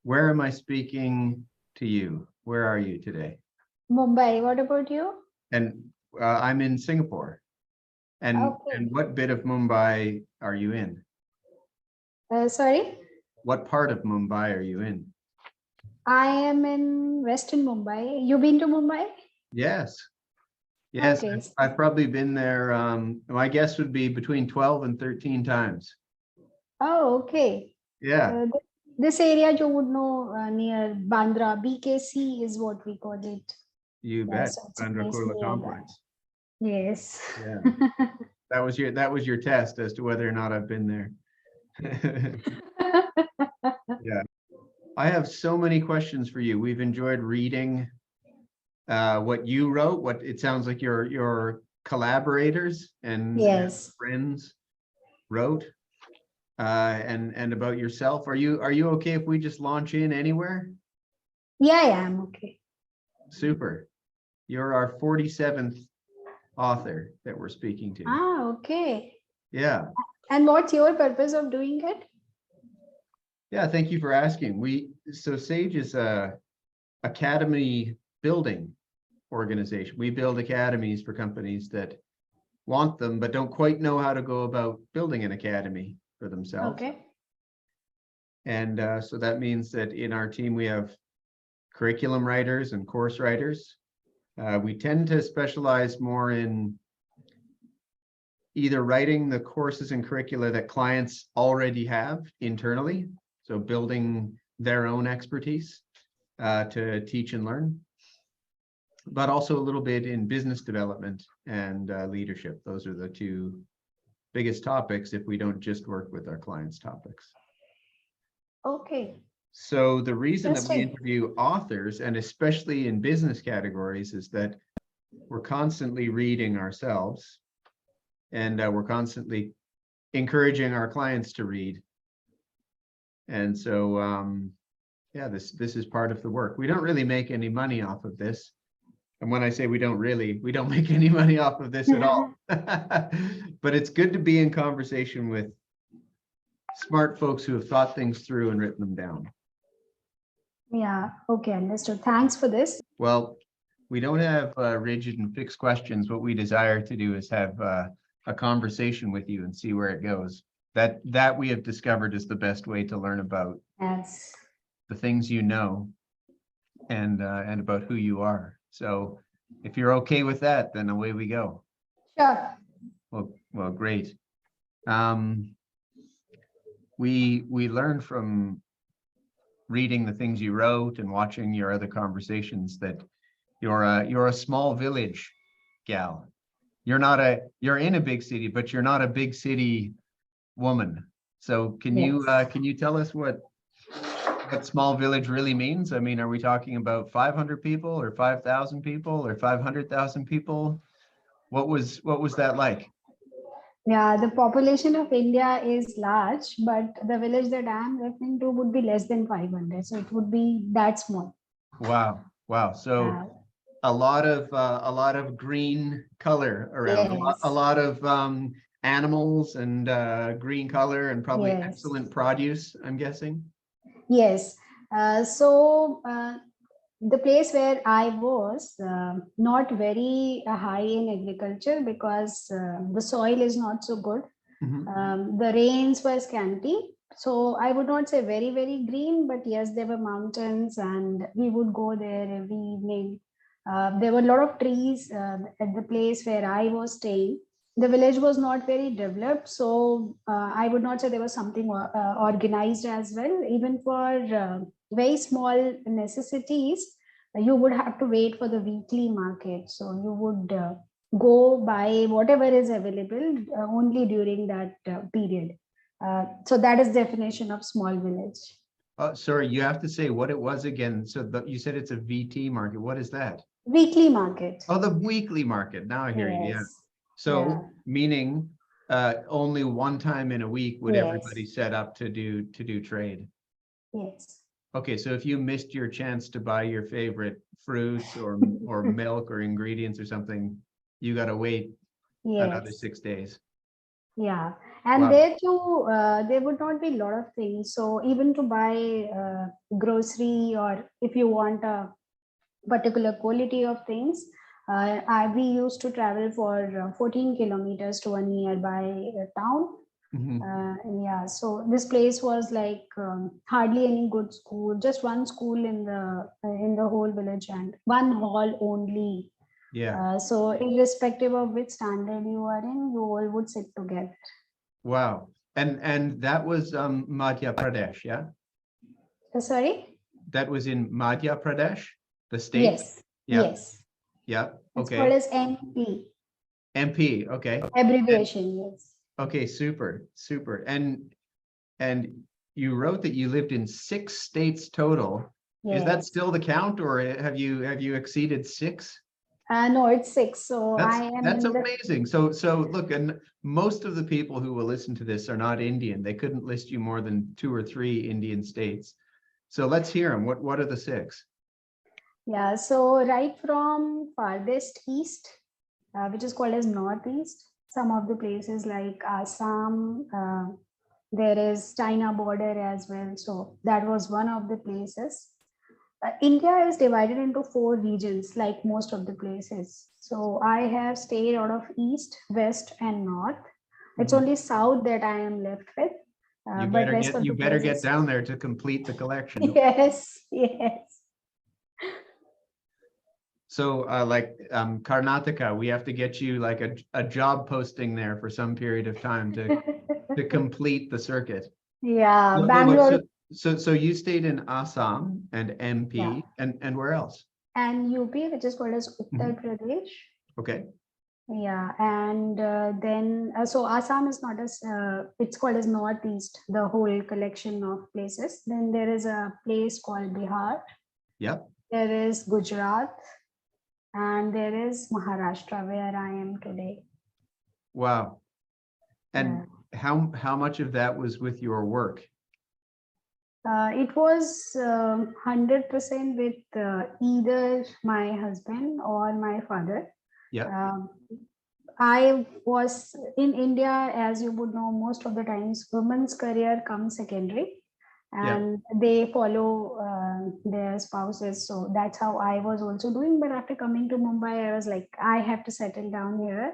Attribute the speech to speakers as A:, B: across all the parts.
A: Where am I speaking to you? Where are you today?
B: Mumbai. What about you?
A: And I'm in Singapore. And
B: Okay.
A: what bit of Mumbai are you in?
B: Sorry,
A: What part of Mumbai are you in?
B: I am in Western Mumbai. You been to Mumbai?
A: Yes. Yes,
B: Okay.
A: I've probably been there. My guess would be between 12 and 13 times.
B: Oh, okay.
A: Yeah,
B: This area you would know near Bandra, BKC is what we call it.
A: you
B: Yeah,
A: bet.
B: so it's a
A: Bandra
B: place
A: Kurla
B: near that.
A: Complex.
B: Yes.
A: Yeah. That was your test as to whether or not I've been there. Yeah. I have so many questions for you. We've enjoyed reading what you wrote, what it sounds like your collaborators and
B: Yes.
A: friends wrote, and about yourself. Are you okay if we just launch in anywhere?
B: Yeah, I'm okay.
A: Super. You're our 47th author that we're speaking to.
B: Ah, okay.
A: Yeah.
B: And what's your purpose of doing it?
A: Yeah, thank you for asking. So Sage is a academy building organization. We build academies for companies that want them, but don't quite know how to go about building an academy for themselves.
B: Okay.
A: And so that means that in our team, we have curriculum writers and course writers. We tend to specialize more in either writing the courses and curricula that clients already have internally, so building their own expertise to teach and learn, but also a little bit in business development and leadership. Those are the two biggest topics if we don't just work with our clients' topics.
B: Okay.
A: So the reason that we
B: Interesting.
A: interview authors, and especially in business categories, is that we're constantly reading ourselves, and we're constantly encouraging our clients to read. And so, yeah, this is part of the work. We don't really make any money off of this. And when I say we don't make any money off of this at all. But it's good to be in conversation with smart folks who have thought things through and written them down.
B: Yeah. Okay. Understood. Thanks for this.
A: Well, we don't have rigid and fixed questions. What we desire to do is have a conversation with you and see where it goes. That we have discovered is the best way to learn about
B: Yes.
A: the things you know and about who you are. So if you're okay with that, then away we go.
B: Sure.
A: Well, great. We learned from reading the things you wrote and watching your other conversations that you're a small village gal. You're in a big city, but you're not a big city woman. So can you tell us what small village really means? I mean, are we talking about 500 people or 5,000 people or 500,000 people? What was that like?
B: Yeah, the population of India is large, but the village that I'm referring to would be less than 500. So it would be that small.
A: Wow. So a lot of green color around,
B: Yes.
A: a lot of animals and green color and probably
B: Yes.
A: excellent produce, I'm guessing.
B: Yes. The place where I was not very high in agriculture because the soil is not so good. The rains were scanty. So I would not say very, very green, but yes, there were mountains and we would go there every evening. There were a lot of trees at the place where I was staying. The village was not very developed. So I would not say there was something organized as well. Even for very small necessities, you would have to wait for the weekly market. So you would go buy whatever is available only during that period. So that is definition of small village.
A: Sorry, you have to say what it was again. So you said it's a VT market. What is that?
B: Weekly market.
A: Oh, the weekly market. Now I hear you. Yeah. So meaning only one time in a week would everybody set up to do trade.
B: Yes.
A: Okay, so if you missed your chance to buy your favorite fruits or milk or ingredients or something, you got to wait another 6 days.
B: Yeah. And
A: Wow.
B: there too, there would not be a lot of things. So even to buy grocery, or if you want a particular quality of things, we used to travel for 14 kilometers to a nearby town.
A: Mhm.
B: Yeah, so this place was like hardly any good school, just one school in the whole village, and one hall only.
A: Yeah.
B: So irrespective of which standard you are in, you all would sit together.
A: Wow. And that was Madhya Pradesh, yeah?
B: Sorry?
A: That was in Madhya Pradesh, the state?
B: Yes,
A: Yeah.
B: yes.
A: Yeah.
B: It's called
A: Okay.
B: as MP,
A: MP. Okay. And
B: abbreviation, yes.
A: okay, super, super. And you wrote that you lived in 6 states total. Is that
B: Yes.
A: still the count, or have you exceeded 6?
B: No, it's six. So
A: That's
B: I am
A: that's
B: in the,
A: amazing. So look, and most of the people who will listen to this are not Indian. They couldn't list you more than 2 or 3 Indian states. So let's hear them. What are the 6?
B: yeah. So right from farthest east, which is called as northeast, some of the places like Assam, there is China border as well. So that was one of the places. India is divided into 4 regions, like most of the places. So I have stayed out of east, west, and north. It's
A: Mhm.
B: only south that I am left with,
A: You
B: but
A: better
B: rest
A: get
B: of
A: you
B: the
A: better get
B: places.
A: down there to complete the collection.
B: Yes, yes.
A: So like Karnataka, we have to get you like a job posting there for some period of time to complete the circuit.
B: Yeah,
A: No, but
B: Bangalore,
A: so you stayed in Assam and
B: yeah,
A: MP and where else?
B: and UP, which is called as Uttar
A: Mhm.
B: Pradesh.
A: Okay.
B: Yeah, and then so Assam is not as it's called as Northeast, the whole collection of places. Then there is a place called Bihar.
A: Yep.
B: There is Gujarat, and there is Maharashtra, where I am today.
A: Wow.
B: Yeah.
A: And how much of that was with your work?
B: It was 100% with either my husband or my father.
A: Yep.
B: Um, I was in India, as you would know, most of the times women's career comes secondary,
A: Yep.
B: and they follow their spouses. So that's how I was also doing. But after coming to Mumbai, I was like, I have to settle down here,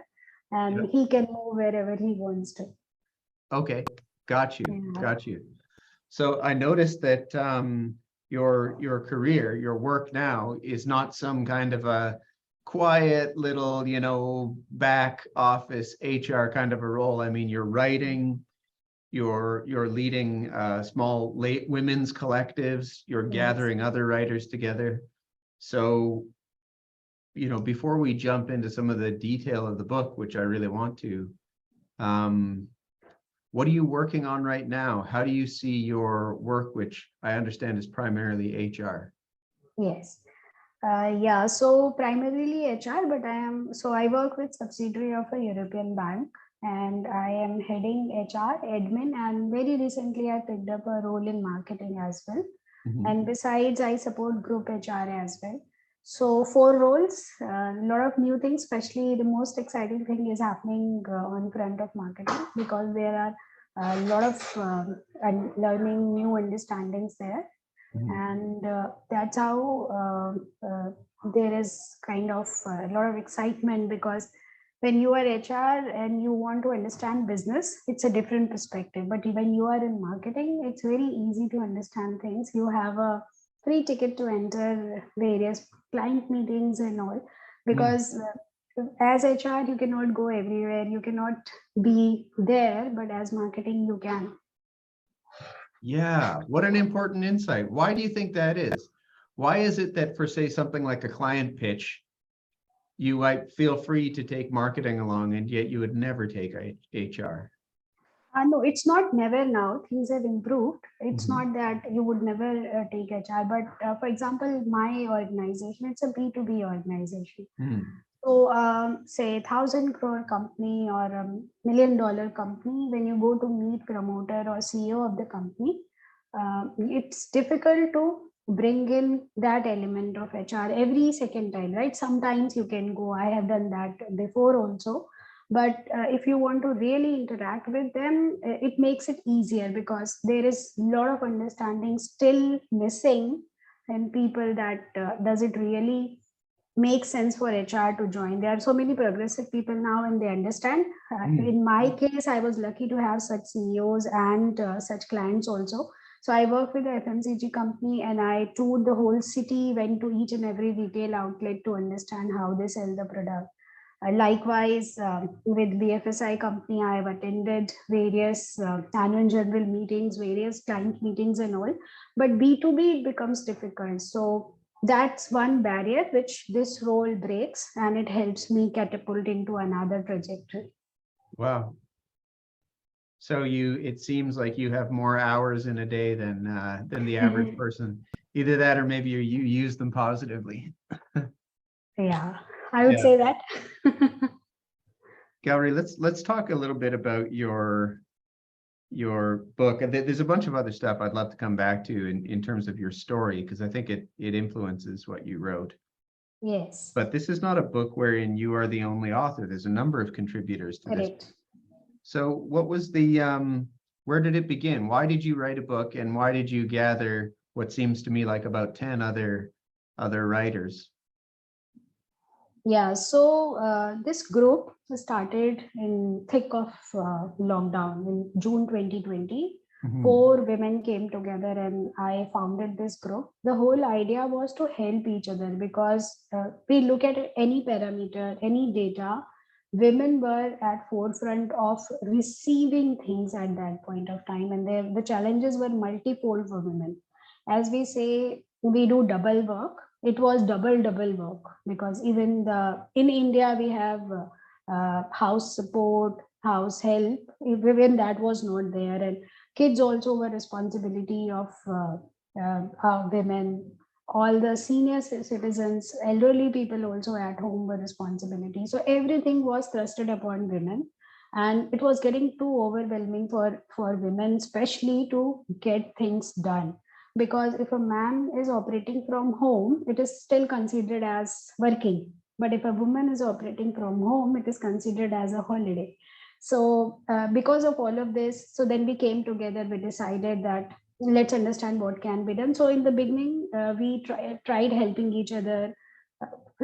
B: and
A: Yep.
B: he can move wherever he wants to.
A: Okay. Got you.
B: Yeah.
A: Got you. So I noticed that your career, your work now is not some kind of a quiet little, back office HR kind of a role. I mean, you're writing, you're leading small late women's collectives, you're
B: Yes.
A: gathering other writers together. So, before we jump into some of the detail of the book, which I really want to, um, what are you working on right now? How do you see your work, which I understand is primarily HR?
B: Yes. Yeah, so primarily HR, but I work with subsidiary of a European bank, and I am heading HR, admin, and very recently I picked up a role in marketing as well.
A: Mhm.
B: And besides, I support group HR as well. So 4 roles, a lot of new things, especially the most exciting thing is happening on front of marketing, because there are a lot of learning new understandings there.
A: Mhm.
B: And that's how there is kind of a lot of excitement, because when you are HR and you want to understand business, it's a different perspective. But when you are in marketing, it's very easy to understand things. You have a free ticket to enter various client meetings and all,
A: Mm.
B: because as HR you cannot go everywhere, you cannot be there, but as marketing you can.
A: Yeah, what an important insight. Why do you think that is? Why is it that for, say, something like a client pitch, you might feel free to take marketing along and yet you would never take HR?
B: No, it's not never now. Things have improved. It's
A: Mhm.
B: not that you would never take HR. But for example, my organization, it's a B2B organization.
A: Mm.
B: So, say 1,000 crore company or $1 million company, when you go to meet promoter or CEO of the company, it's difficult to bring in that element of HR every second time, right? Sometimes you can go. I have done that before also, But if you want to really interact with them, it makes it easier, because there is a lot of understanding still missing in people, that does it really make sense for HR to join. There are so many progressive people now and they understand.
A: Mm.
B: In my case, I was lucky to have such CEOs and such clients also. So I worked with the FMCG company and I toured the whole city, went to each and every retail outlet to understand how they sell the product. Likewise, with BFSI company, I have attended various annual general meetings, various client meetings and all. But B2B, it becomes difficult. So that's one barrier which this role breaks, and it helps me catapult into another trajectory.
A: Wow. So it seems like you have more hours in a day than the average person. Either that, or maybe you use them positively.
B: Yeah, I would
A: Yeah.
B: say that.
A: Gauri, let's talk a little bit about your book. And there's a bunch of other stuff I'd love to come back to in terms of your story, because I think it influences what you wrote.
B: Yes,
A: But this is not a book wherein you are the only author. There's a number of contributors to this.
B: correct.
A: So what was the where did it begin? Why did you write a book, and why did you gather what seems to me like about 10 other writers?
B: Yeah, so this group started in thick of lockdown in June 2020.
A: Mhm.
B: 4 women came together and I founded this group. The whole idea was to help each other, because we look at any parameter, any data, women were at forefront of receiving things at that point of time, and the challenges were multifold for women. As we say, we do double work. It was double work, because even the in India we have house support, house help. Even that was not there, and kids also were responsibility of women. All the senior citizens, elderly people also at home were responsibility. So everything was thrusted upon women, and it was getting too overwhelming for women, especially to get things done, because if a man is operating from home, it is still considered as working, but if a woman is operating from home, it is considered as a holiday. So because of all of this, so then we came together, we decided that let's understand what can be done. So in the beginning, we tried helping each other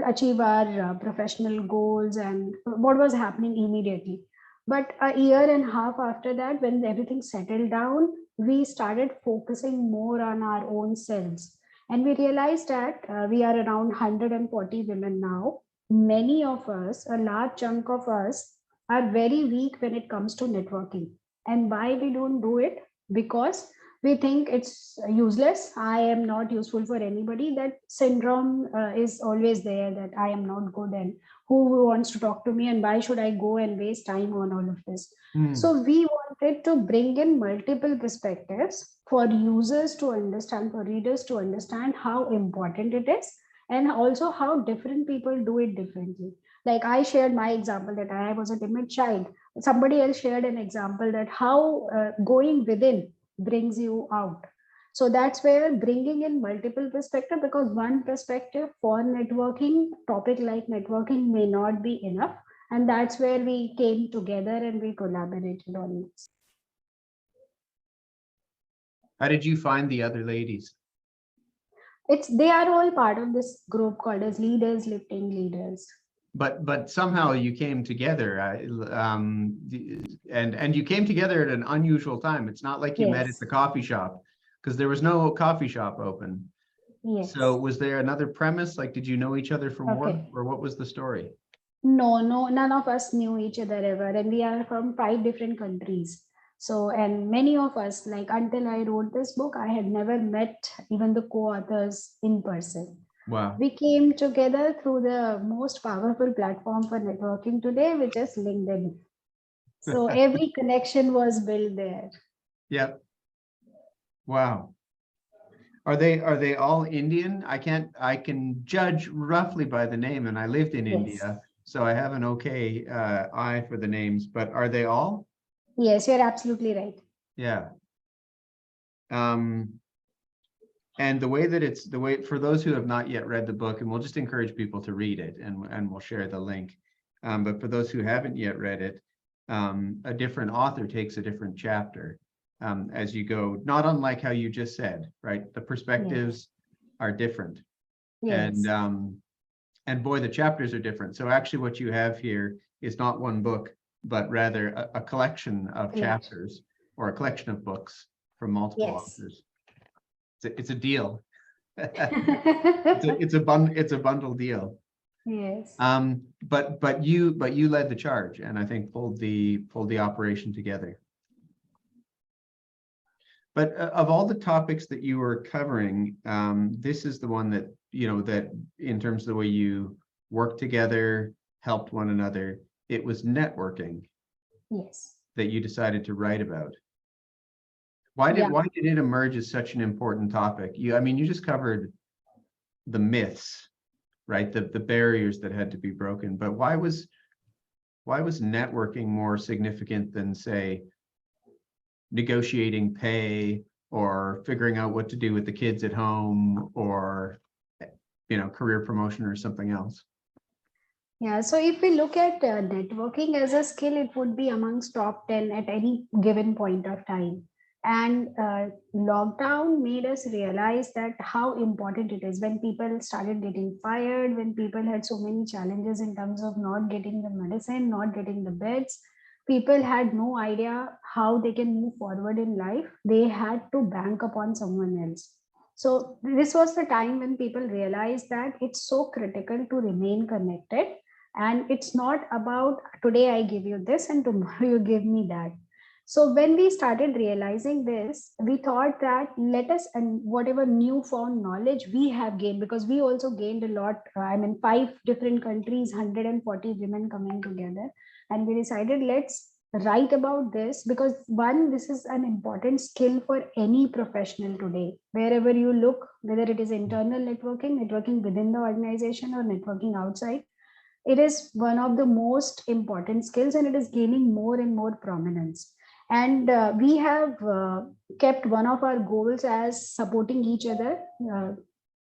B: achieve our professional goals and what was happening immediately. But a year and a half after that, when everything settled down, we started focusing more on our own selves. And we realized that we are around 140 women now. Many of us, a large chunk of us, are very weak when it comes to networking. And why we don't do it? Because we think it's useless. I am not useful for anybody. That syndrome is always there, that I am not good, and who wants to talk to me, and why should I go and waste time on all of this.
A: Mm.
B: So we wanted to bring in multiple perspectives for users to understand, for readers to understand how important it is, and also how different people do it differently. Like I shared my example that I was a timid child. Somebody else shared an example that how going within brings you out. So that's where bringing in multiple perspective, because one perspective for networking, topic like networking may not be enough, and that's where we came together and we collaborated on this.
A: How did you find the other ladies?
B: It's they are all part of this group called as Leaders Lifting Leaders.
A: But somehow you came together, and you came together at an unusual time. It's not like you met at
B: Yes,
A: the coffee shop, because there was no coffee shop open. So
B: yes.
A: was there another premise? Like, did you know each other from work,
B: Okay.
A: or what was the story?
B: No, none of us knew each other ever, and we are from 5 different countries. So, and many of us, like until I wrote this book, I had never met even the co-authors in person.
A: Wow.
B: We came together through the most powerful platform for networking today, which is LinkedIn. So every connection was built there.
A: Yeah. Wow. Are they all Indian? I can judge roughly by the name, and I lived in
B: Yes.
A: India, so I have an okay eye for the names, but are they all?
B: Yes, you're absolutely right.
A: Yeah. Um, and the way for those who have not yet read the book, and we'll just encourage people to read it, and we'll share the link. But for those who haven't yet read it, a different author takes a different chapter as you go, not unlike how you just said, right? The perspectives are different.
B: Yes.
A: And boy, the chapters are different. So actually what you have here is not one book, but rather a collection of chapters or a collection of books from multiple authors. It's a deal. It's a bundle deal.
B: Yes.
A: But you led the charge and I think pulled the operation together. But of all the topics that you were covering, this is the one that, that in terms of the way you work together, helped one another, it was networking.
B: Yes.
A: That you decided to write about. Why did it emerge as such an important topic? You just covered the myths, right? The barriers that had to be broken, but why was networking more significant than, say, negotiating pay or figuring out what to do with the kids at home or career promotion or something else?
B: Yeah, so if we look at networking as a skill, it would be amongst top 10 at any given point of time. And lockdown made us realize that how important it is when people started getting fired, when people had so many challenges in terms of not getting the medicine, not getting the beds. People had no idea how they can move forward in life. They had to bank upon someone else. So this was the time when people realized that it's so critical to remain connected, and it's not about today I give you this and tomorrow you give me that. So when we started realizing this, we thought that let us, and whatever newfound knowledge we have gained, because we also gained a lot, 5 different countries, 140 women coming together, and we decided let's write about this, because one, this is an important skill for any professional today. Wherever you look, whether it is internal networking within the organization or networking outside, it is one of the most important skills, and it is gaining more and more prominence. And we have kept one of our goals as supporting each other,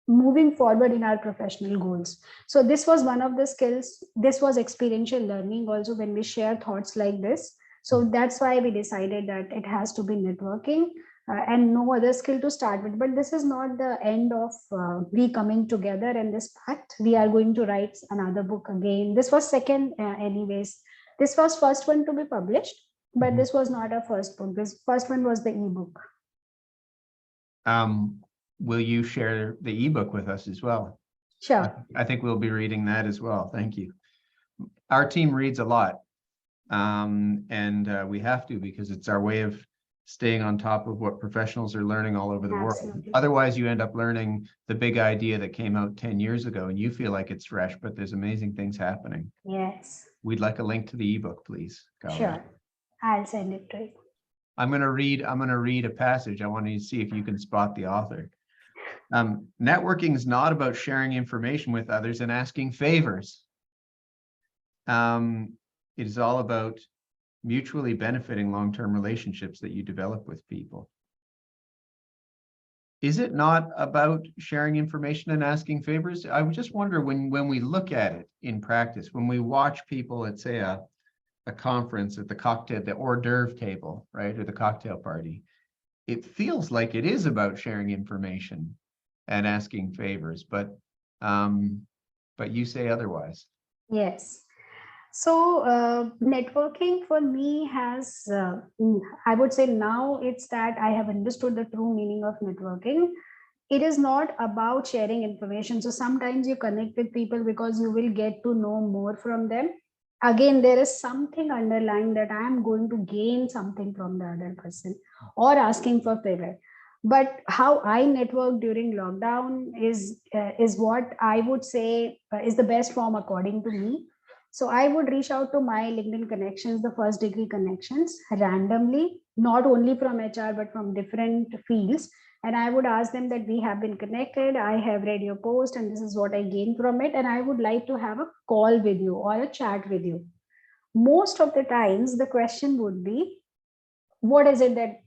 B: moving forward in our professional goals. So this was one of the skills. This was experiential learning also when we share thoughts like this. So that's why we decided that it has to be networking, and no other skill to start with. But this is not the end of we coming together and this pact. We are going to write another book again. This was second, anyways. This was first one to be published, but this was not a first book. This first one was the ebook.
A: Will you share the ebook with us as well?
B: Sure.
A: I think we'll be reading that as well. Thank you. Our team reads a lot, and we have to, because it's our way of staying on top of what professionals are learning all over the world. Otherwise, you end up learning the big idea that came out 10 years ago and you feel like it's fresh, but there's amazing things happening.
B: Yes.
A: We'd like a link to the ebook, please, Gauri.
B: Sure. I'll send it to you.
A: I'm going to read a passage. I want you to see if you can spot the author. Networking is not about sharing information with others and asking favors. It is all about mutually benefiting long-term relationships that you develop with people. Is it not about sharing information and asking favors? I would just wonder when we look at it in practice, when we watch people at, say, a conference at the hors d'oeuvre table, right, or the cocktail party, it feels like it is about sharing information and asking favors, but you say otherwise.
B: Yes. So networking for me has, I would say now it's that I have understood the true meaning of networking. It is not about sharing information. So sometimes you connect with people because you will get to know more from them. Again, there is something underlying that I am going to gain something from the other person, or asking for favor. But how I network during lockdown is what I would say is the best form according to me. So I would reach out to my LinkedIn connections, the first degree connections, randomly, not only from HR, but from different fields. And I would ask them that we have been connected, I have read your post, and this is what I gained from it. And I would like to have a call with you or a chat with you. Most of the times, the question would be, what is it that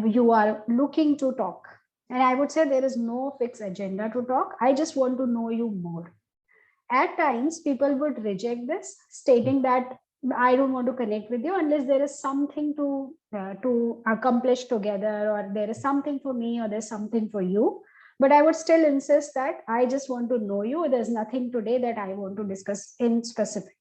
B: you are looking to talk? And I would say there is no fixed agenda to talk. I just want to know you more. At times, people would reject this, stating that I don't want to connect with you unless there is something to accomplish together, or there is something for me, or there's something for you. But I would still insist that I just want to know you. There's nothing today that I want to discuss in specific.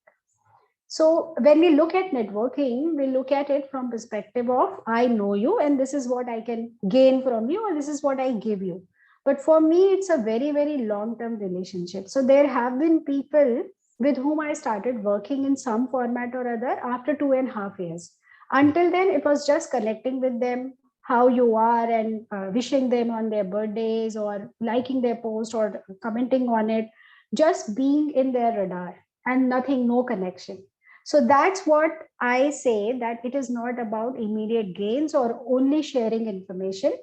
B: So when we look at networking, we look at it from perspective of I know you and this is what I can gain from you, or this is what I give you. But for me, it's a very, very long-term relationship. So there have been people with whom I started working in some format or other after 2.5 years. Until then, it was just connecting with them, how you are, and wishing them on their birthdays, or liking their post, or commenting on it, just being in their radar, and nothing, no connection. So that's what I say, that it is not about immediate gains or only sharing information.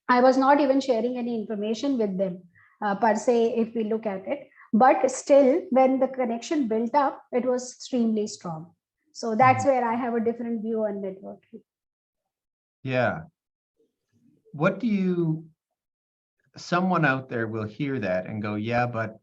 B: I was not even sharing any information with them per se, if we look at it. But still, when the connection built up, it was extremely strong. So that's where I have a different view on networking.
A: Yeah. What do you, someone out there will hear that and go, yeah, but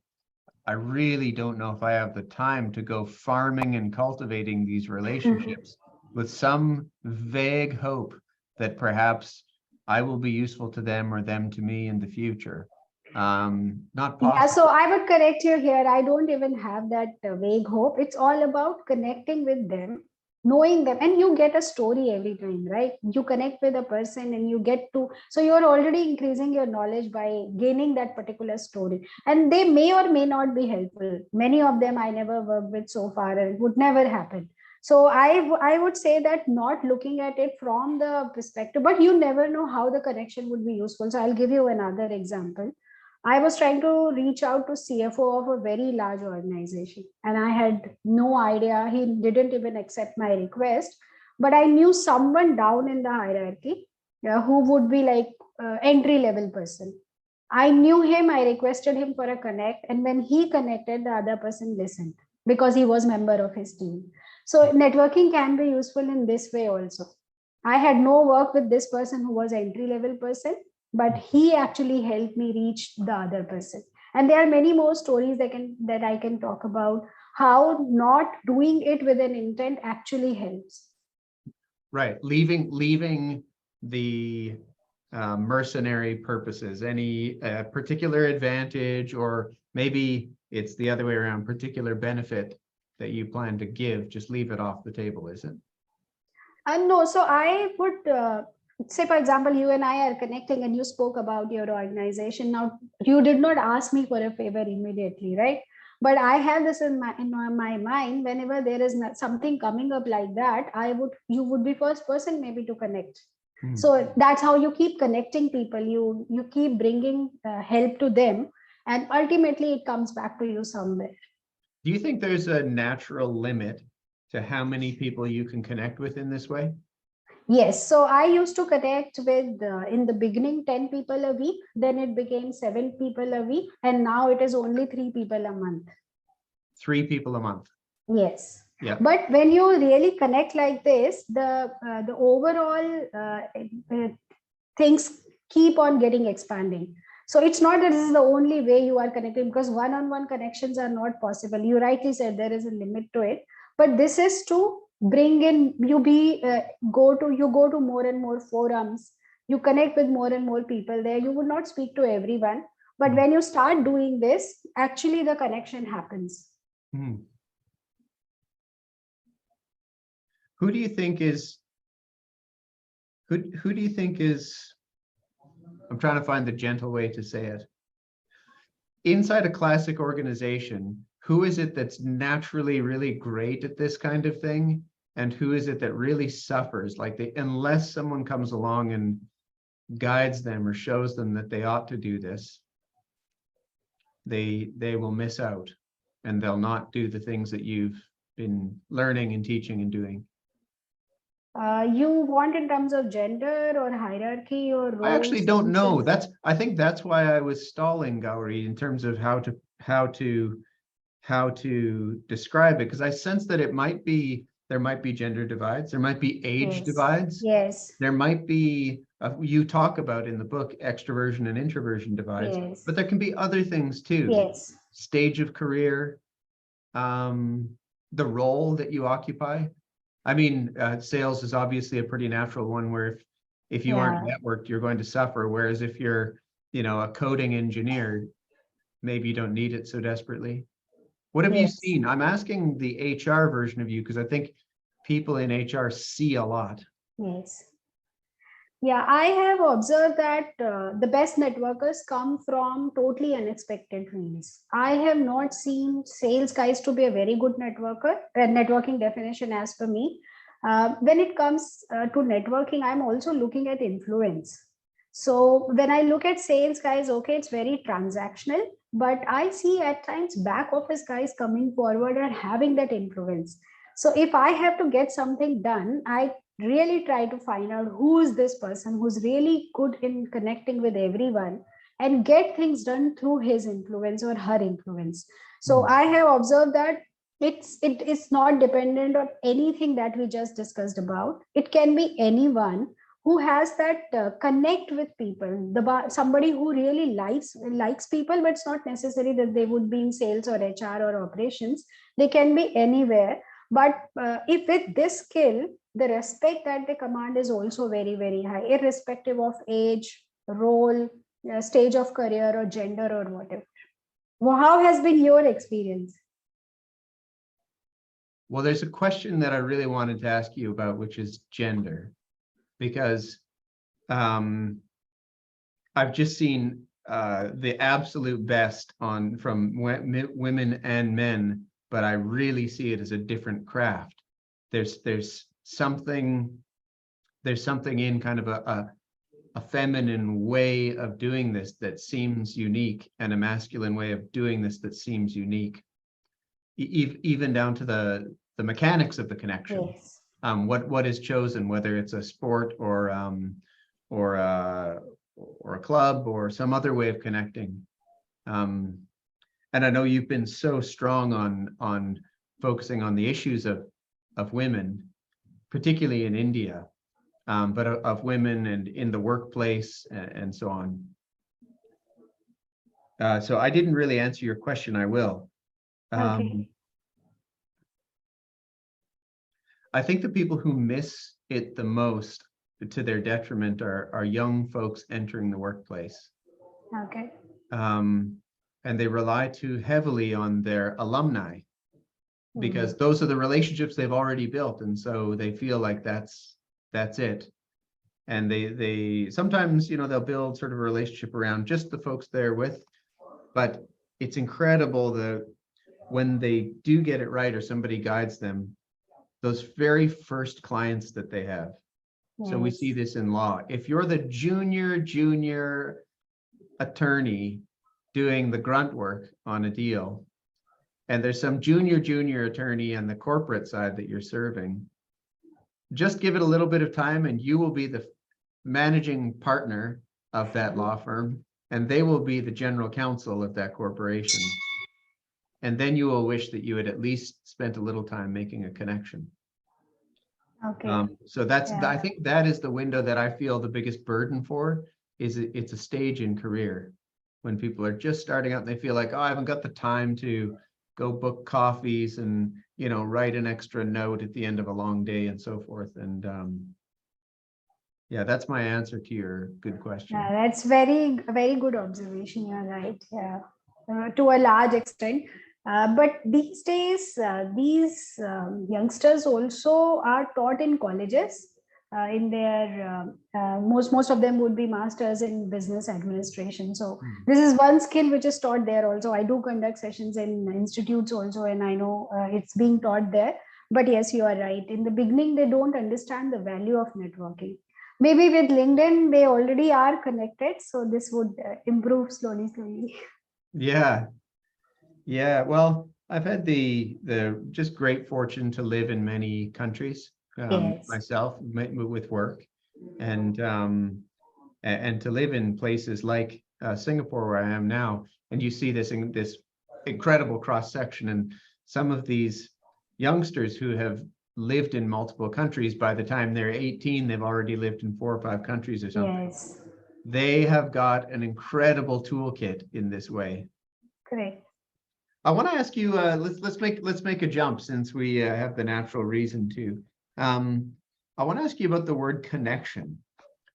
A: I really don't know if I have the time to go farming and cultivating these relationships with some vague hope that perhaps I will be useful to them or them to me in the future. Not possible.
B: Yeah, so I would correct you here. I don't even have that vague hope. It's all about connecting with them, knowing them, and you get a story every time, right? You connect with a person and you get to, so you're already increasing your knowledge by gaining that particular story. And they may or may not be helpful. Many of them I never worked with so far, and it would never happen. So I would say that not looking at it from the perspective, but you never know how the connection would be useful. So I'll give you another example. I was trying to reach out to CFO of a very large organization, and I had no idea. He didn't even accept my request, but I knew someone down in the hierarchy who would be like entry level person. I knew him. I requested him for a connect, and when he connected, the other person listened because he was member of his team. So networking can be useful in this way also. I had no work with this person who was entry level person, but he actually helped me reach the other person. And there are many more stories that I can talk about, how not doing it with an intent actually helps.
A: Right, leaving the mercenary purposes, any particular advantage, or maybe it's the other way around, particular benefit that you plan to give, just leave it off the table, is it?
B: No, so I would say, for example, you and I are connecting and you spoke about your organization. Now, you did not ask me for a favor immediately, right? But I have this in my mind. Whenever there is something coming up like that, you would be first person maybe to connect. So that's how you keep connecting people. You keep bringing help to them, and ultimately it comes back to you somewhere.
A: Do you think there's a natural limit to how many people you can connect with in this way?
B: Yes, so I used to connect with in the beginning 10 people a week, then it became 7 people a week, and now it is only 3 people a month.
A: 3 people a month.
B: Yes.
A: Yeah.
B: But when you really connect like this, the overall things keep on getting expanding. So it's not that this is the only way you are connecting, because one-on-one connections are not possible. You rightly said there is a limit to it, but this is to bring in, go to more and more forums, you connect with more and more people there. You would not speak to everyone, but when you start doing this, actually the connection happens.
A: Who do you think is I'm trying to find the gentle way to say it. Inside a classic organization, who is it that's naturally really great at this kind of thing? And who is it that really suffers? Like unless someone comes along and guides them or shows them that they ought to do this, they will miss out, and they'll not do the things that you've been learning and teaching and doing.
B: You want in terms of gender or hierarchy or roles?
A: I actually don't know. I think that's why I was stalling, Gauri, in terms of how to describe it, because I sense that there might be gender divides, there might be age divides.
B: Yes.
A: There might be you talk about in the book extroversion and introversion divides, but there can be other things too.
B: Yes.
A: stage of career, the role that you occupy? I mean, sales is obviously a pretty natural one where if you aren't
B: Yeah.
A: networked, you're going to suffer. Whereas if you're, a coding engineer, maybe you don't need it so desperately. What have you
B: Yes.
A: seen? I'm asking the HR version of you because I think people in HR see a lot.
B: Yes. Yeah, I have observed that the best networkers come from totally unexpected fields. I have not seen sales guys to be a very good networker, networking definition as per me. When it comes to networking, I'm also looking at influence. So when I look at sales guys, okay, it's very transactional, but I see at times back office guys coming forward and having that influence. So if I have to get something done, I really try to find out who is this person who's really good in connecting with everyone and get things done through his influence or her influence. So
A: Mhm.
B: I have observed that it is not dependent on anything that we just discussed about. It can be anyone who has that connect with people, somebody who really likes people, but it's not necessary that they would be in sales or HR or operations. They can be anywhere, but if with this skill, the respect that they command is also very, very high, irrespective of age, role, stage of career, or gender, or whatever. Well, how has been your experience?
A: Well, there's a question that I really wanted to ask you about, which is gender, because um, I've just seen the absolute best from women and men, but I really see it as a different craft. There's something in kind of a feminine way of doing this that seems unique, and a masculine way of doing this that seems unique, even down to the mechanics of the connection.
B: Yes.
A: What is chosen, whether it's a sport or or a club or some other way of connecting. And I know you've been so strong on focusing on the issues of women, particularly in India, but of women and in the workplace and so on. So I didn't really answer your question. I will.
B: Okay.
A: I think the people who miss it the most to their detriment are young folks entering the workplace.
B: Okay.
A: And they rely too heavily on their alumni because
B: Mhm.
A: those are the relationships they've already built. And so they feel like that's it. And they sometimes, they'll build sort of a relationship around just the folks they're with. But it's incredible that when they do get it right or somebody guides them, those very first clients that they have. So we see
B: Yes.
A: this in law. If you're the junior attorney doing the grunt work on a deal, and there's some junior attorney on the corporate side that you're serving, just give it a little bit of time and you will be the managing partner of that law firm, and they will be the general counsel of that corporation. And then you will wish that you had at least spent a little time making a connection.
B: Okay.
A: So I
B: Yeah.
A: think that is the window that I feel the biggest burden for, is it's a stage in career when people are just starting out and they feel like, oh, I haven't got the time to go book coffees and, write an extra note at the end of a long day and so forth. And yeah, that's my answer to your good
B: Yeah,
A: question.
B: that's very good observation. You're right. Yeah, to a large extent. But these days, these youngsters also are taught in colleges. In their most of them would be masters in business administration. So
A: Hmm.
B: this is one skill which is taught there. Also, I do conduct sessions in institutes also, and I know it's being taught there. But yes, you are right. In the beginning, they don't understand the value of networking. Maybe with LinkedIn, they already are connected. So this would improve slowly.
A: Yeah, yeah. Well, I've had the just great fortune to live in many countries
B: Yes.
A: myself with work, and and to live in places like Singapore, where I am now, and you see this incredible cross section, and some of these youngsters who have lived in multiple countries, by the time they're 18, they've already lived in 4 or 5 countries or something.
B: Yes.
A: They have got an incredible toolkit in this way.
B: Correct.
A: I want to ask you, let's make a jump since we have the natural reason to. I want to ask you about the word connection.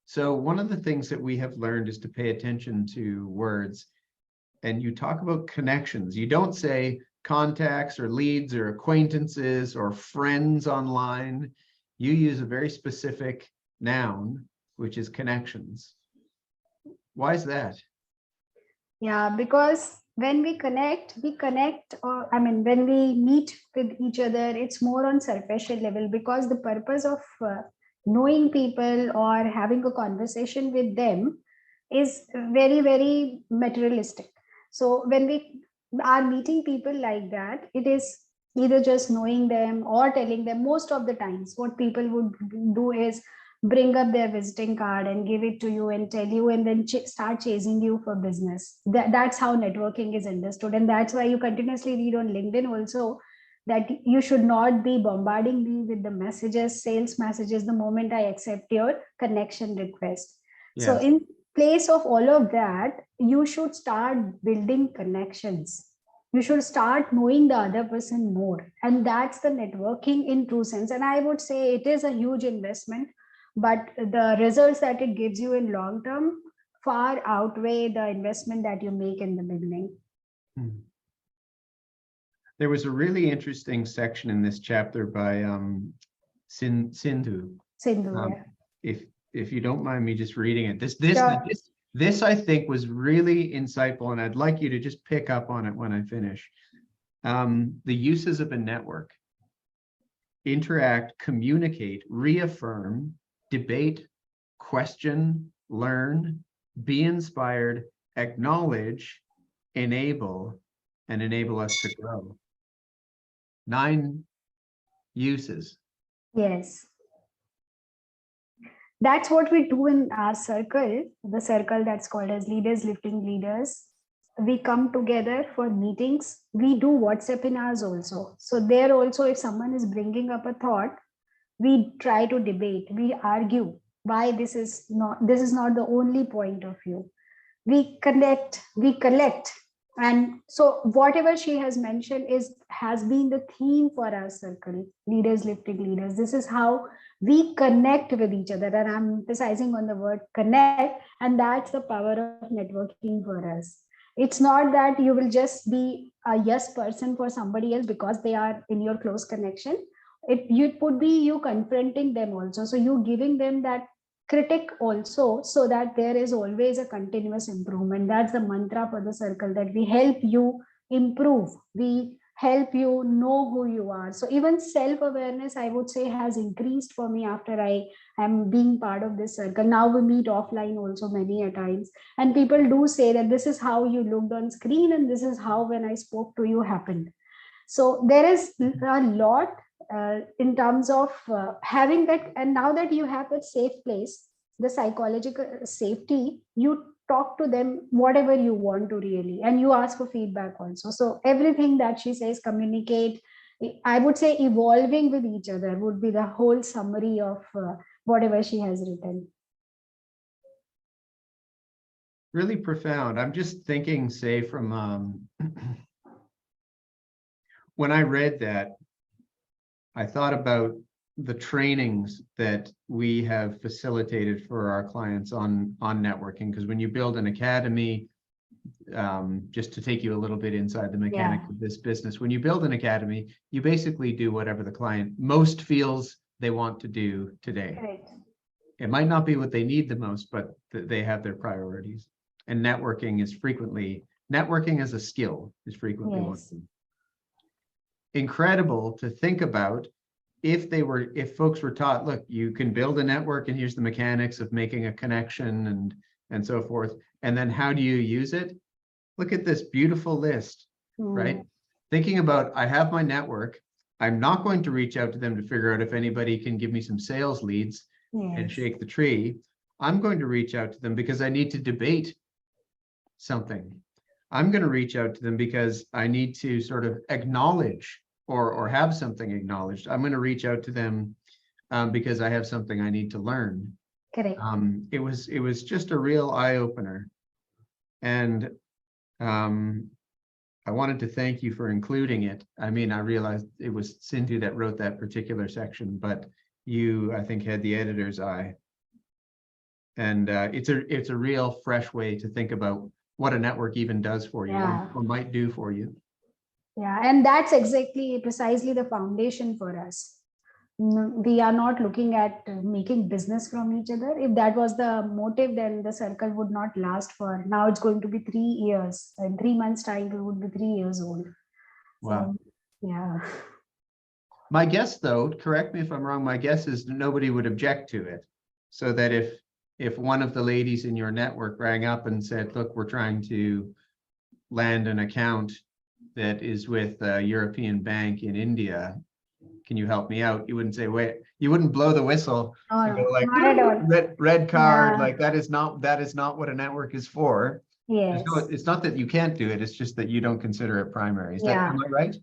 A: So one of the things that we have learned is to pay attention to words. And you talk about connections. You don't say contacts or leads or acquaintances or friends online. You use a very specific noun, which is connections. Why is that?
B: Yeah, because when we connect, or I mean, when we meet with each other, it's more on superficial level, because the purpose of knowing people or having a conversation with them is very, very materialistic. So when we are meeting people like that, it is either just knowing them or telling them. Most of the times, what people would do is bring up their visiting card and give it to you and tell you, and then start chasing you for business. That's how networking is understood, and that's why you continuously read on LinkedIn also that you should not be bombarding me with the messages, sales messages, the moment I accept your connection request. So
A: Yes.
B: in place of all of that, you should start building connections. You should start knowing the other person more, and that's the networking in true sense. And I would say it is a huge investment, but the results that it gives you in long term far outweigh the investment that you make in the beginning.
A: Hmm. There was a really interesting section in this chapter by Sindhu.
B: Sindhu,
A: Um,
B: yeah.
A: if you don't mind me just reading it,
B: Sure.
A: this I think was really insightful, and I'd like you to just pick up on it when I finish. The uses of a network: interact, communicate, reaffirm, debate, question, learn, be inspired, acknowledge, enable, and enable us to grow. 9 uses.
B: Yes, that's what we do in our circle, the circle that's called as Leaders Lifting Leaders. We come together for meetings. We do WhatsApp webinars also. So there also, if someone is bringing up a thought, we try to debate, we argue why this is not the only point of view. We connect, we collect. And so whatever she has mentioned is has been the theme for our circle, Leaders Lifting Leaders. This is how we connect with each other, and I'm emphasizing on the word connect, and that's the power of networking for us. It's not that you will just be a yes person for somebody else because they are in your close connection. It would be you confronting them also, so you giving them that critic also, so that there is always a continuous improvement. That's the mantra for the circle, that we help you improve, we help you know who you are. So even self awareness, I would say, has increased for me after I am being part of this circle. Now we meet offline also many a times, and people do say that this is how you looked on screen and this is how when I spoke to you happened. So there is a lot in terms of having that. And now that you have that safe place, the psychological safety, you talk to them whatever you want to really, and you ask for feedback also. So everything that she says, communicate, I would say evolving with each other would be the whole summary of whatever she has written.
A: Really profound. I'm just thinking, say, from when I read that, I thought about the trainings that we have facilitated for our clients on networking. Because when you build an academy, just to take you a little bit inside the mechanics of this business, when you build an academy, you basically do whatever the client most feels they want to do today.
B: Correct.
A: It might not be what they need the most, but they have their priorities. And networking as a skill is frequently one of them. Incredible to think about if folks were taught, look, you can build a network and here's the mechanics of making a connection and so forth. And then how do you use it? Look at this beautiful list, right? Thinking about, I have my network. I'm not going to reach out to them to figure out if anybody can give me some sales leads and shake the tree. I'm going to reach out to them because I need to debate something. I'm going to reach out to them because I need to sort of acknowledge or have something acknowledged. I'm going to reach out to them because I have something I need to learn.
B: Correct.
A: It was just a real eye opener. And I wanted to thank you for including it. I mean, I realized it was Cindy that wrote that particular section, but you, I think, had the editor's eye. And it's a real fresh way to think about what a network even does for you, or might do for you.
B: Yeah, and that's exactly precisely the foundation for us. We are not looking at making business from each other. If that was the motive, then the circle would not last for, now it's going to be 3 years. In 3 months' time, we would be 3 years old.
A: Wow.
B: So, yeah.
A: My guess, though, correct me if I'm wrong, my guess is nobody would object to it. So that if one of the ladies in your network rang up and said, look, we're trying to land an account that is with a European bank in India, can you help me out? You wouldn't say, wait, you wouldn't blow the whistle and go like,
B: not at all.
A: red card. Like that is not what a network is for.
B: Yes.
A: It's not that you can't do it. It's just that you don't consider it primary. Is that, am I right?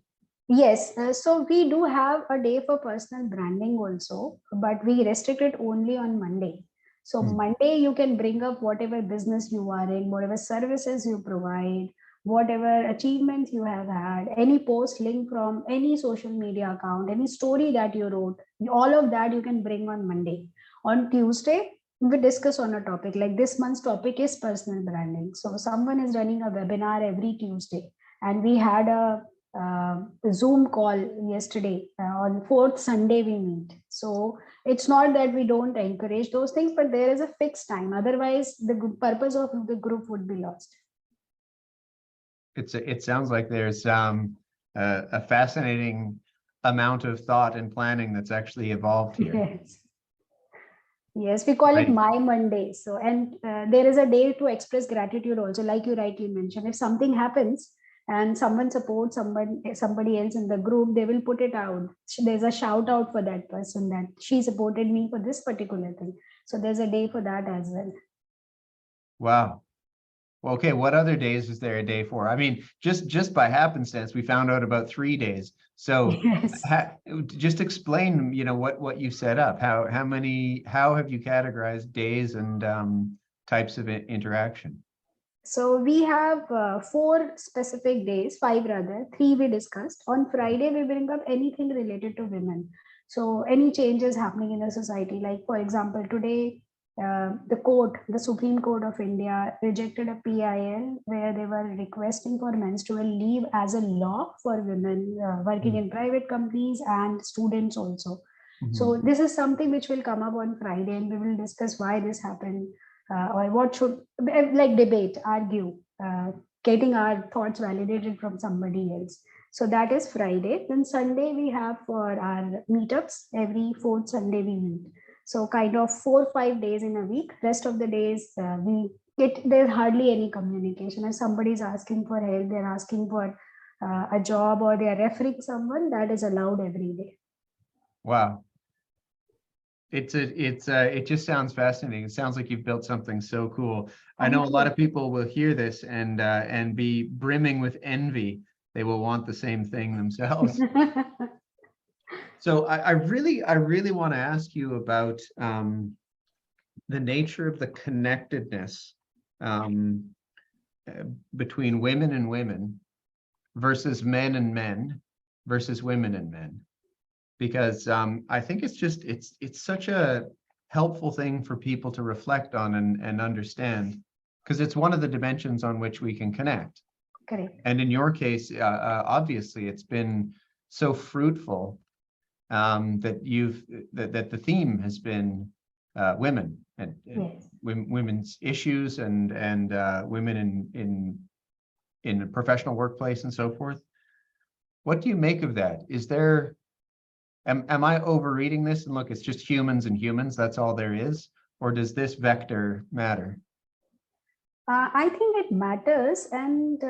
B: Yes, so we do have a day for personal branding also, but we restrict it only on Monday. So Monday you can bring up whatever business you are in, whatever services you provide, whatever achievements you have had, any post link from any social media account, any story that you wrote, all of that you can bring on Monday. On Tuesday, we discuss on a topic like this month's topic is personal branding. So someone is running a webinar every Tuesday, and we had a Zoom call yesterday. On fourth Sunday we meet. So it's not that we don't encourage those things, but there is a fixed time. Otherwise, the purpose of the group would be lost.
A: It sounds like there's a fascinating amount of thought and planning that's actually evolved here.
B: Yes. Yes, we call it My Monday. So, and there is a day to express gratitude also, like you rightly mentioned. If something happens and someone supports somebody else in the group, they will put it out. There's a shout out for that person that she supported me for this particular thing. So there's a day for that as well.
A: Wow. Well, okay, what other days is there a day for? I mean, just by happenstance, we found out about 3 days. So
B: yes.
A: Just explain, what you set up. How have you categorized days and types of interaction?
B: So we have 4 specific days, 5 rather, 3 we discussed. On Friday, we bring up anything related to women. So any changes happening in the society, like for example, today, the Supreme Court of India rejected a PIL where they were requesting for menstrual leave as a law for women working in private companies and students also. So this is something which will come up on Friday, and we will discuss why this happened. Or what should, like debate, argue, getting our thoughts validated from somebody else. So that is Friday. Then Sunday we have for our meetups. Every fourth Sunday we meet. So kind of 4-5 days in a week. Rest of the days there's hardly any communication. If somebody is asking for help, they're asking for a job, or they are referring someone, that is allowed every day.
A: Wow. It just sounds fascinating. It sounds like you've built something so cool. I know a lot of people will hear this and be brimming with envy. They will want the same thing themselves. So I really want to ask you about the nature of the connectedness between women and women versus men and men versus women and men. Because I think it's such a helpful thing for people to reflect on and understand, because it's one of the dimensions on which we can connect.
B: Correct.
A: And in your case, obviously, it's been so fruitful that the theme has been women and
B: yes.
A: women's issues and women in a professional workplace and so forth. What do you make of that? Is there Am I overreading this? And look, it's just humans and humans, that's all there is? Or does this vector matter?
B: I think it matters, and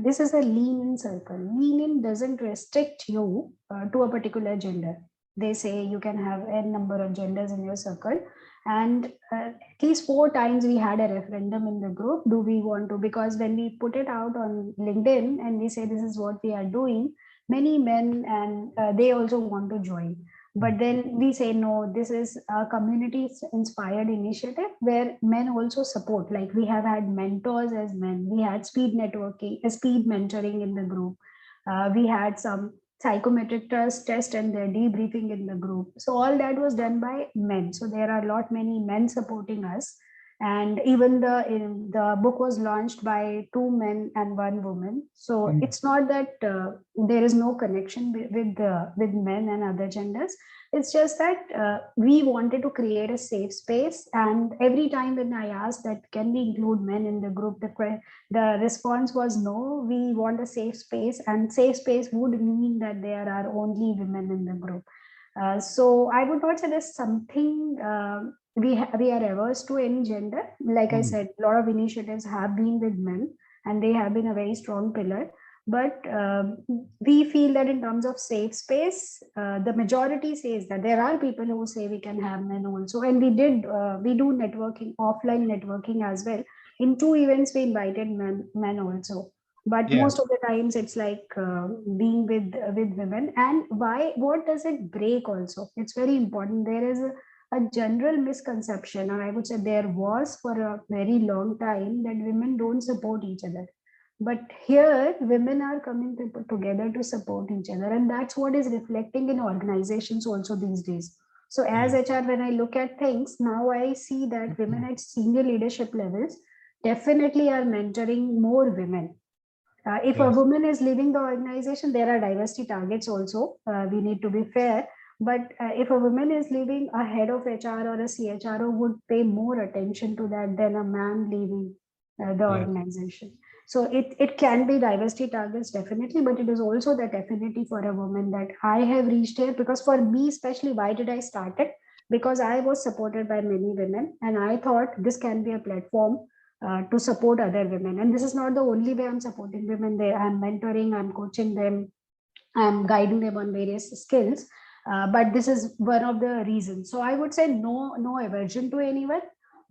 B: this is a lean-in circle. Lean-in doesn't restrict you to a particular gender. They say you can have n number of genders in your circle, and at least 4 times we had a referendum in the group. Do we want to? Because when we put it out on LinkedIn and we say this is what we are doing, many men and they also want to join. But then we say, no, this is a community inspired initiative where men also support. Like we have had mentors as men. We had speed networking, speed mentoring in the group. We had some psychometric test and their debriefing in the group. So all that was done by men. So there are a lot many men supporting us. And even the book was launched by 2 men and 1 woman. So it's not that there is no connection with men and other genders. It's just that we wanted to create a safe space. And every time when I asked that can we include men in the group, the response was no. We want a safe space, and safe space would mean that there are only women in the group. So I would not say there's something we are averse to any gender. Like I said, a lot of initiatives have been with men, and they have been a very strong pillar. But we feel that in terms of safe space, the majority says that there are people who say we can have men also, and we do networking, offline networking as well. In 2 events, we invited men also, but
A: Yeah.
B: most of the times it's like being with women. And why, what does it break also? It's very important. There is a general misconception, or I would say there was for a very long time, that women don't support each other. But here women are coming together to support each other, and that's what is reflecting in organizations also these days. So as HR, when I look at things now, I see that women at senior leadership levels definitely are mentoring more women. If a
A: Yes.
B: woman is leaving the organization, there are diversity targets also. We need to be fair. But if a woman is leaving, a head of HR or a CHRO would pay more attention to that than a man leaving the
A: Yes.
B: organization. So it can be diversity targets, definitely, but it is also that affinity for a woman that I have reached here. Because for me, especially, why did I start it? Because I was supported by many women, and I thought this can be a platform to support other women. And this is not the only way I'm supporting women. I'm mentoring, I'm coaching them, I'm guiding them on various skills. But this is one of the reasons. So I would say no aversion to anyone,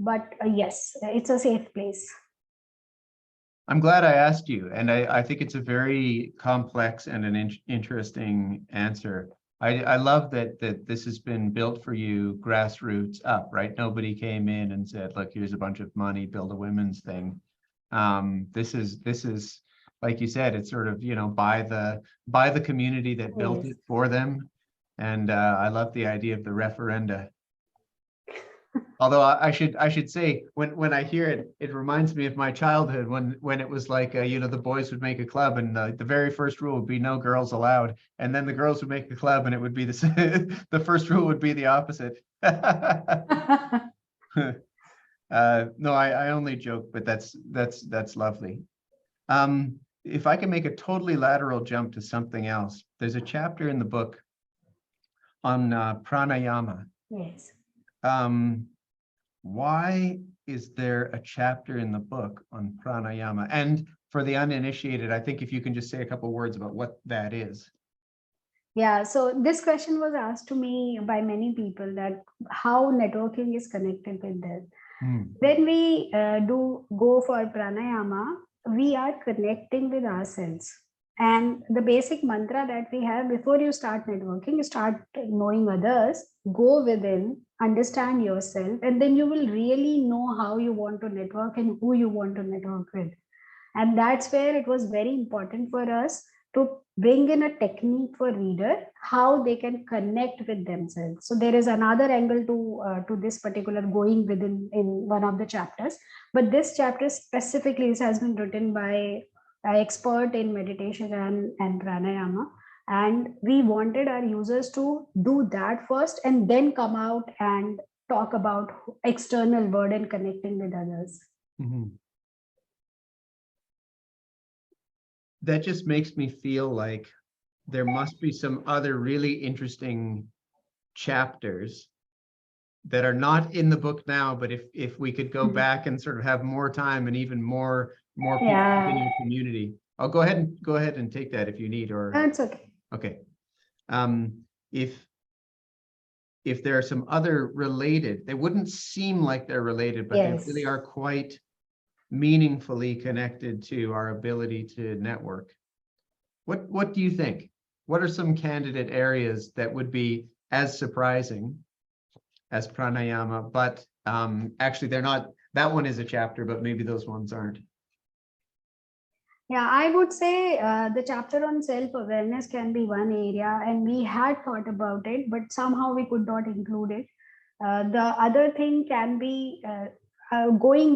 B: but yes, it's a safe place.
A: I'm glad I asked you, and I think it's a very complex and an interesting answer. I love that this has been built for you grassroots up, right? Nobody came in and said, look, here's a bunch of money, build a women's thing. This is like you said, it's sort of, by the community that built
B: Yes.
A: it for them. And I love the idea of the referenda. Although I should say, when I hear it, it reminds me of my childhood when it was like, the boys would make a club, and the very first rule would be no girls allowed, and then the girls would make a club, and it would be the first rule would be the opposite. No, I only joke, but that's lovely. If I can make a totally lateral jump to something else, there's a chapter in the book on pranayama.
B: Yes.
A: Why is there a chapter in the book on pranayama? And for the uninitiated, I think if you can just say a couple of words about what that is.
B: Yeah, so this question was asked to me by many people, that how networking is connected with this. When we do go for pranayama, we are connecting with ourselves. And the basic mantra that we have before you start networking, you start knowing others, go within, understand yourself, and then you will really know how you want to network and who you want to network with. And that's where it was very important for us to bring in a technique for reader, how they can connect with themselves. So there is another angle to this particular going within in one of the chapters, but this chapter specifically, this has been written by an expert in meditation and pranayama, and we wanted our users to do that first and then come out and talk about external world and connecting with others.
A: That just makes me feel like there must be some other really interesting chapters that are not in the book now, but if we could go back and sort of have more time and even more people in your community. I'll go ahead and take that if you need, or
B: That's okay.
A: Okay. If there are some other related, they wouldn't seem like they're related, but they really are quite meaningfully connected to our ability to network. What do you think? What are some candidate areas that would be as surprising as pranayama, but actually they're not. That one is a chapter, but maybe those ones aren't.
B: Yeah, I would say the chapter on self-awareness can be one area, and we had thought about it, but somehow we could not include it. The other thing can be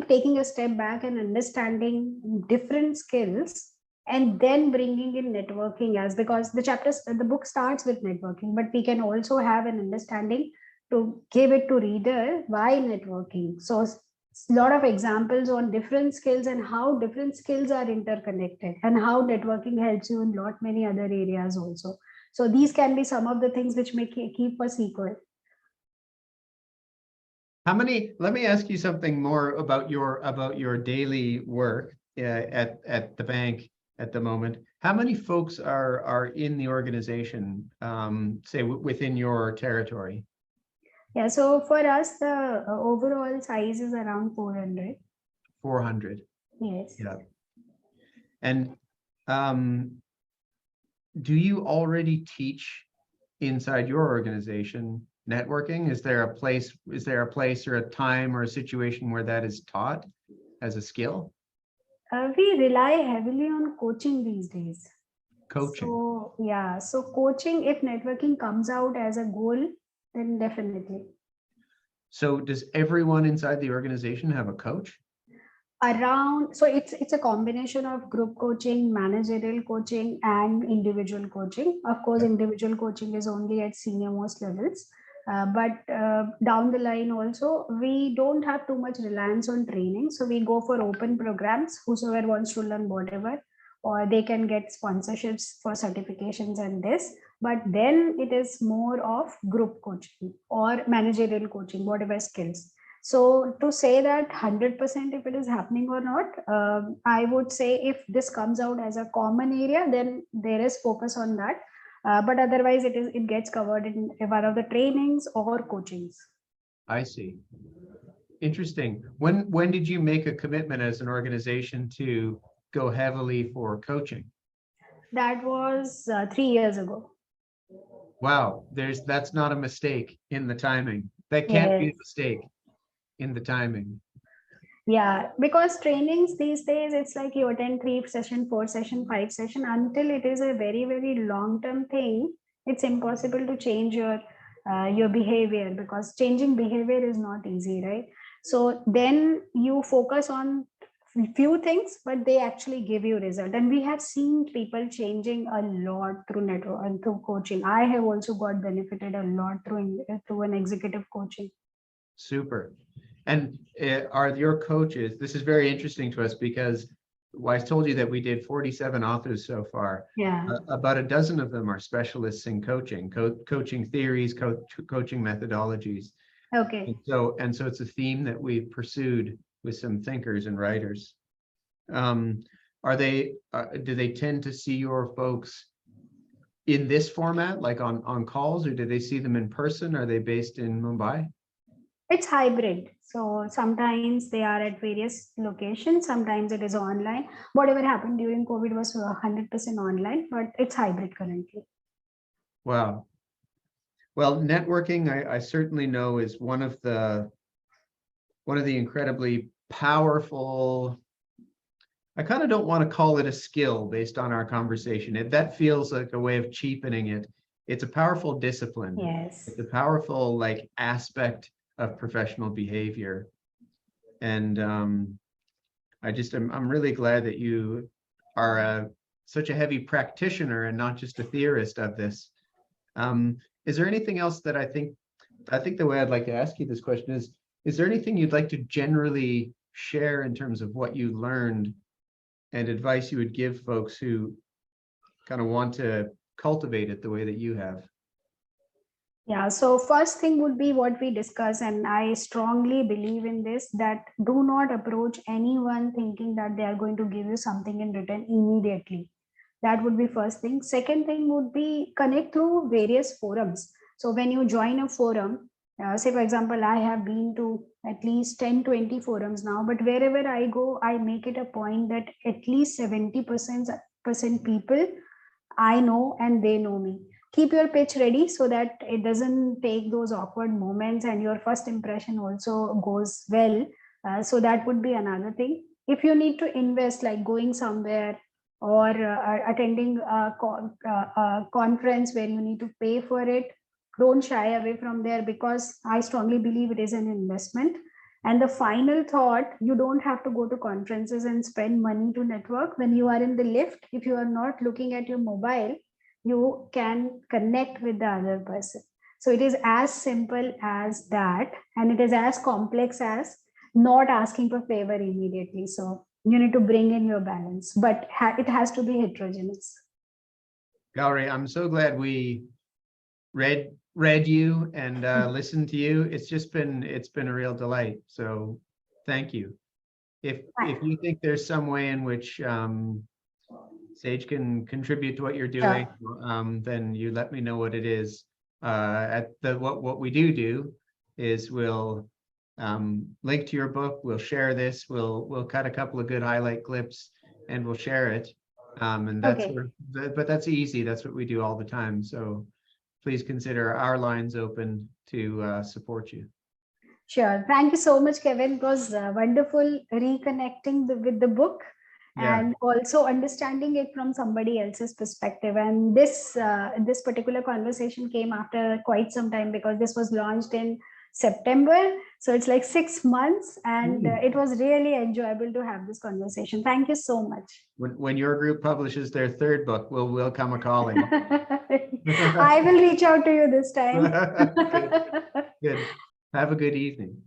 B: taking a step back and understanding different skills, and then bringing in networking, as because the book starts with networking, but we can also have an understanding to give it to reader why networking. So a lot of examples on different skills and how different skills are interconnected, and how networking helps you in lot many other areas also. So these can be some of the things which make keep us equal.
A: Let me ask you something more about your daily work at the bank at the moment. How many folks are in the organization, say within your territory?
B: Yeah, so for us, the overall size is around 400.
A: 400.
B: Yes.
A: Yeah. And do you already teach inside your organization networking? Is there a place or a time or a situation where that is taught as a skill?
B: We rely heavily on coaching these days.
A: Coaching.
B: So yeah, so coaching, if networking comes out as a goal, then definitely.
A: So does everyone inside the organization have a coach?
B: Around, so it's a combination of group coaching, managerial coaching, and individual coaching. Of course,
A: Yeah.
B: individual coaching is only at senior most levels, but down the line also we don't have too much reliance on training, so we go for open programs. Whosoever wants to learn whatever, or they can get sponsorships for certifications and this. But then it is more of group coaching or managerial coaching, whatever skills. So to say that 100% if it is happening or not, I would say if this comes out as a common area, then there is focus on that. But otherwise, it gets covered in one of the trainings or coachings.
A: I see. Interesting. When did you make a commitment as an organization to go heavily for coaching?
B: That was 3 years ago.
A: Wow, that's not a mistake in the timing. That can't be a
B: Yes.
A: mistake in the timing.
B: Yeah, because trainings these days, it's like you attend 3 session, 4 session, 5 session. Until it is a very, very long-term thing, it's impossible to change your behavior, because changing behavior is not easy, right? So then you focus on few things, but they actually give you result. And we have seen people changing a lot through network and through coaching. I have also got benefited a lot through an executive coaching.
A: Super. And are your coaches, this is very interesting to us because I told you that we did 47 authors so far.
B: Yeah.
A: About a dozen of them are specialists in coaching, coaching theories, coaching methodologies.
B: Okay.
A: And so it's a theme that we've pursued with some thinkers and writers. Do they tend to see your folks in this format, like on calls, or do they see them in person? Are they based in Mumbai?
B: It's hybrid. So sometimes they are at various locations, sometimes it is online. Whatever happened during COVID was 100% online, but it's hybrid currently.
A: Wow. Well, networking, I certainly know is one of the incredibly powerful. I kind of don't want to call it a skill based on our conversation. That feels like a way of cheapening it. It's a powerful discipline.
B: Yes.
A: It's a powerful like aspect of professional behavior. And I'm really glad that you are such a heavy practitioner and not just a theorist of this. Is there anything else that I think the way I'd like to ask you this question is there anything you'd like to generally share in terms of what you learned and advice you would give folks who kind of want to cultivate it the way that you have?
B: Yeah, so first thing would be what we discuss, and I strongly believe in this, that do not approach anyone thinking that they are going to give you something in return immediately. That would be first thing. Second thing would be connect through various forums. So when you join a forum, say for example, I have been to at least 10-20 forums now, but wherever I go, I make it a point that at least 70% people I know and they know me. keep your pitch ready so that it doesn't take those awkward moments and your first impression also goes well. So that would be another thing. If you need to invest, like going somewhere or attending a conference where you need to pay for it, don't shy away from there, because I strongly believe it is an investment. And the final thought, you don't have to go to conferences and spend money to network. When you are in the lift, if you are not looking at your mobile, you can connect with the other person. So it is as simple as that, and it is as complex as not asking for favor immediately. So you need to bring in your balance, but it has to be heterogeneous.
A: Gauri, I'm so glad we read you and listened to you. It's been a real delight. So thank you. If you think there's some way in which Sage can contribute to what you're doing, then you let me know what it is. What we do is we'll link to your book. We'll share this. We'll cut a couple of good highlight clips and we'll share it. And that's but that's easy. That's what we do all the time. So please consider our lines open to support you.
B: Sure. Thank you so much, Kevin. It was wonderful reconnecting with the book. Yeah. And also understanding it from somebody else's perspective. And this particular conversation came after quite some time, because this was launched in September. So it's like 6 months, and it was really enjoyable to have this conversation. Thank you so much.
A: When your group publishes their third book, we'll come a calling.
B: I will reach out to you this time.
A: Good. Have a good evening.